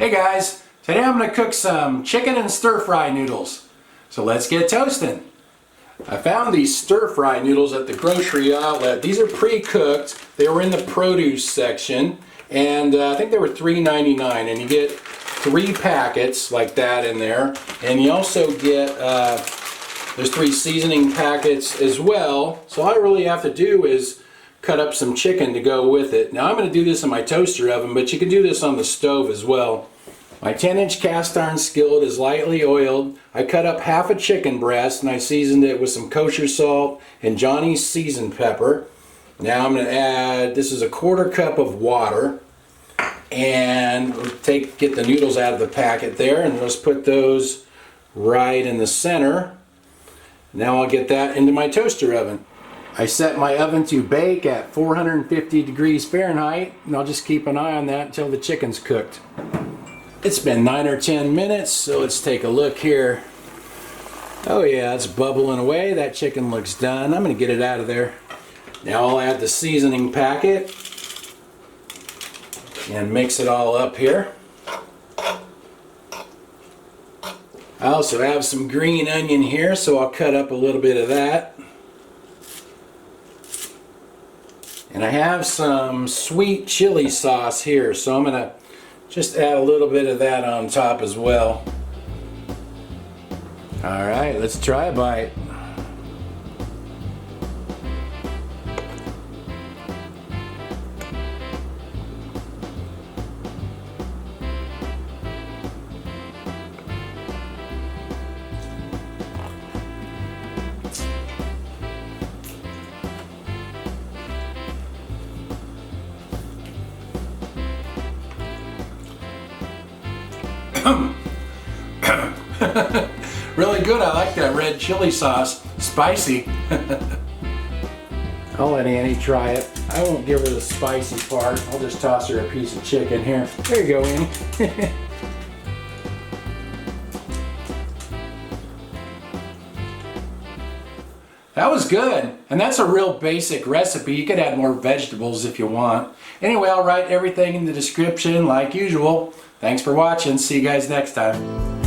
Hey guys, today I'm going to cook some chicken and stir-fry noodles. So let's get toasting. I found these stir-fry noodles at the grocery outlet. These are pre-cooked. They were in the produce section, and I think they were $3.99, and you get 3 packets like that in there, and you also get there's 3 seasoning packets as well. So all I really have to do is cut up some chicken to go with it. Now I'm going to do this in my toaster oven, but you can do this on the stove as well. My 10-inch cast iron skillet is lightly oiled. I cut up half a chicken breast and I seasoned it with some kosher salt and Johnny's seasoned pepper. Now I'm going to add, this is a 1/4 cup of water, and get the noodles out of the packet there, and let's put those right in the center. Now I'll get that into my toaster oven. I set my oven to bake at 450 degrees Fahrenheit, and I'll just keep an eye on that until the chicken's cooked. It's been 9 or 10 minutes, so let's take a look here. Oh yeah, it's bubbling away. That chicken looks done. I'm going to get it out of there. Now I'll add the seasoning packet and mix it all up here. I also have some green onion here, so I'll cut up a little bit of that. And I have some sweet chili sauce here, so I'm going to just add a little bit of that on top as well. Alright, let's try a bite. Really good. I like that red chili sauce. Spicy. I'll let Annie try it. I won't give her the spicy part. I'll just toss her a piece of chicken here. There you go, Annie. That was good. And that's a real basic recipe. You could add more vegetables if you want. Anyway, I'll write everything in the description like usual. Thanks for watching. See you guys next time.